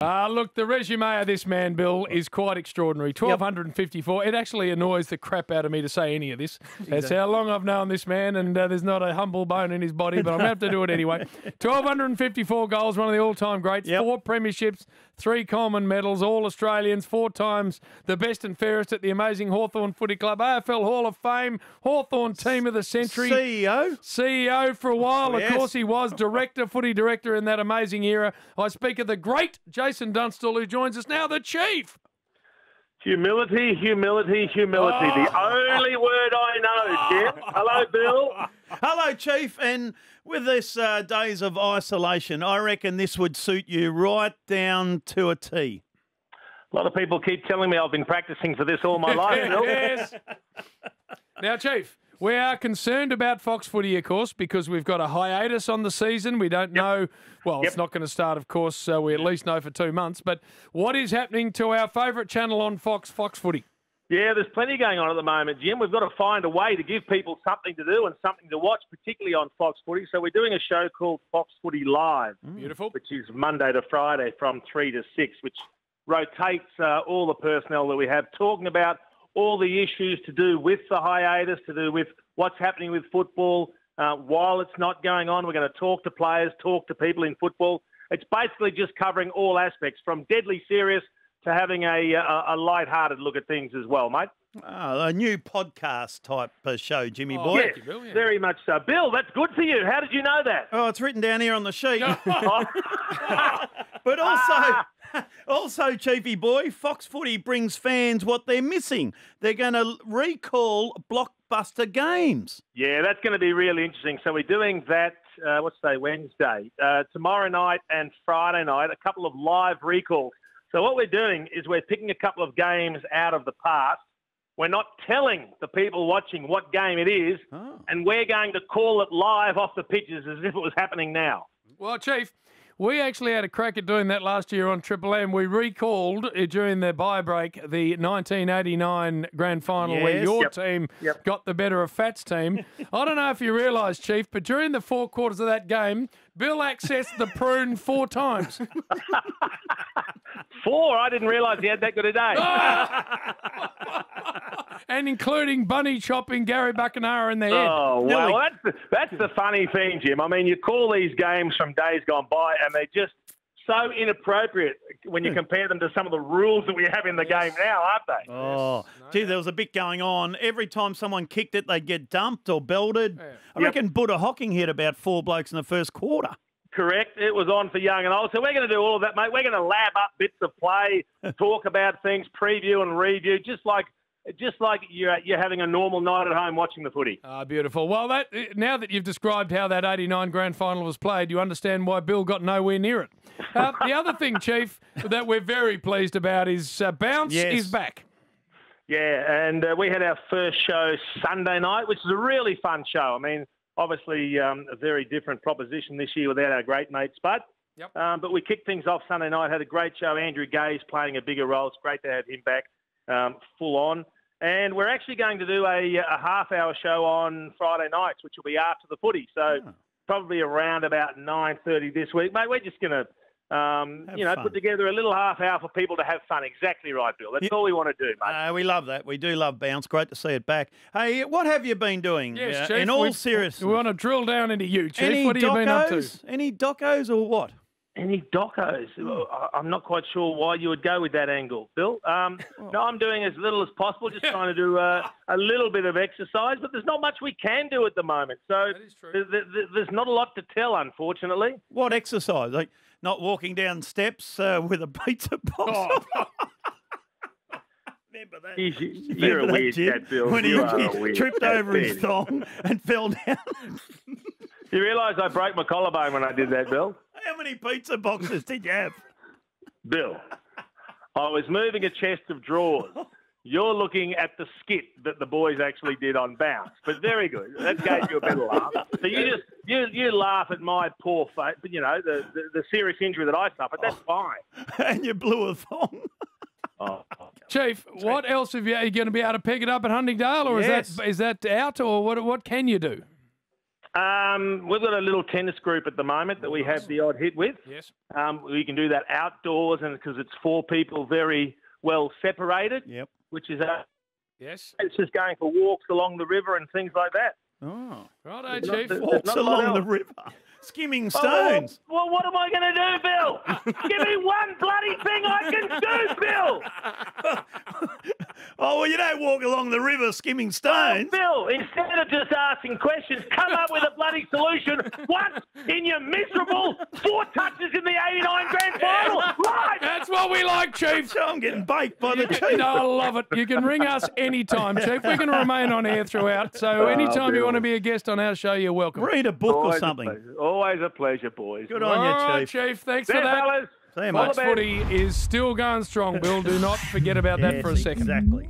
Look, the resume of this man, Bill, is quite extraordinary. 1,254. It actually annoys the crap out of me to say any of this. That's how long I've known this man, and there's not a humble bone in his body, but I'm going to have to do it anyway. 1,254 goals, one of the all-time greats, 4 premierships, 3 Coleman medals, all Australians, 4 times the best and fairest at the amazing Hawthorn Footy Club, AFL Hall of Fame, Hawthorn Team of the Century. CEO for a while. Of course, he was footy director in that amazing era. I speak of the great Jason Dunstall, who joins us now, the Chief. Humility, humility, humility. The only word I know, Jim. Hello, Bill. Hello, Chief. And with this days of isolation, I reckon this would suit you right down to a T. A lot of people keep telling me I've been practicing for this all my life, Bill. Yes. Now, Chief, we are concerned about Fox Footy, of course, because we've got a hiatus on the season. We don't know. Well, it's not going to start, of course, so we at least know for 2 months. But what is happening to our favourite channel on Fox Footy? Yeah, there's plenty going on at the moment, Jim. We've got to find a way to give people something to do and something to watch, particularly on Fox Footy. So we're doing a show called Fox Footy Live. Beautiful. Which is Monday to Friday from 3 to 6, which rotates all the personnel that we have, talking about all the issues to do with the hiatus, to do with what's happening with football while it's not going on. We're going to talk to players, talk to people in football. It's basically just covering all aspects, from deadly serious to having a light-hearted look at things as well, mate. Oh, a new podcast type show, Jimmy boy. Yes, you, Bill, very much so. Bill, that's good for you. How did you know that? Oh, it's written down here on the sheet. But also, Chiefy boy, Fox Footy brings fans what they're missing. They're going to recall blockbuster games. Yeah, that's going to be really interesting. So we're doing that, Wednesday. Tomorrow night and Friday night, a couple of live recalls. So what we're doing is we're picking a couple of games out of the past. We're not telling the people watching what game it is, and we're going to call it live off the pitches as if it was happening now. Well, Chief, we actually had a crack at doing that last year on Triple M. We recalled during the bye break the 1989 grand final where your team got the better of Fat's team. I don't know if you realise, Chief, but during the 4 quarters of that game, Bill accessed the prune 4 times. 4? I didn't realise he had that good a day. And including bunny chopping Gary Buckenara in the head. Oh, well, that's the funny thing, Jim. I mean, you call these games from days gone by and they're just so inappropriate when you compare them to some of the rules that we have in the game now, aren't they? Oh, gee, there was a bit going on. Every time someone kicked it, they'd get dumped or belted. I reckon Buddha Hocking hit about 4 blokes in the first quarter. Correct. It was on for young and old. So we're going to do all of that, mate. We're going to lab up bits of play, talk about things, preview and review, just like you're having a normal night at home watching the footy. Beautiful. Well, now that you've described how that 89 grand final was played, you understand why Bill got nowhere near it. The other thing, Chief, that we're very pleased about is Bounce is back. Yeah, and we had our first show Sunday night, which is a really fun show. I mean, obviously a very different proposition this year without our great mate Spud. But we kicked things off Sunday night, had a great show. Andrew Gay's playing a bigger role. It's great to have him back full on. And we're actually going to do a half-hour show on Friday nights, which will be after the footy. So probably around about 9:30 this week. Mate, we're just going to put together a little half hour for people to have fun. Exactly right, Bill. That's all we want to do, mate. We love that. We do love Bounce. Great to see it back. Hey, what have you been doing? Yes, Chief, in all seriousness. We want to drill down into you, Chief. What have you been up to? Any docos or what? Any docos? I'm not quite sure why you would go with that angle, Bill. No, I'm doing as little as possible, just trying to do a little bit of exercise, but there's not much we can do at the moment. So there's not a lot to tell, unfortunately. What exercise? Like not walking down steps with a pizza box? Remember that? You're a weird cat, Bill. When he tripped over his thong and fell down. You realise I broke my collarbone when I did that, Bill? How many pizza boxes did you have? Bill, I was moving a chest of drawers. You're looking at the skit that the boys actually did on Bounce, but very good. That gave you a better laugh. So you laugh at my poor face, but the serious injury that I suffered. That's fine. And you blew a thong. Chief, what else are you going to be able to pick it up at Huntingdale, or is that out, or what can you do? We've got a little tennis group at the moment that we have the odd hit with. Yes. We can do that outdoors, and because it's 4 people very well separated. Yep. Which is Yes. it's just going for walks along the river and things like that. Oh. Righto, Chief. Walks along the river. Skimming stones. Well, what am I going to do, Bill? Give me one bloody thing I can do, Bill. Oh, well, you don't walk along the river skimming stones. Bill, instead of just asking questions, come up with a bloody solution once in your miserable 4 touches in the 89 grand final. Right. That's what we like, Chief. So I'm getting baked by the chief. No, I love it. You can ring us anytime, Chief. We can remain on air throughout. So anytime you want to be a guest on our show, you're welcome. Read a book or something. Always a pleasure, boys. Good on you, All right, Chief. Chief. Thanks See for you, that. fellas. See you, Fox mate. Footy is still going strong, Bill. Do not forget about that for a second. Exactly.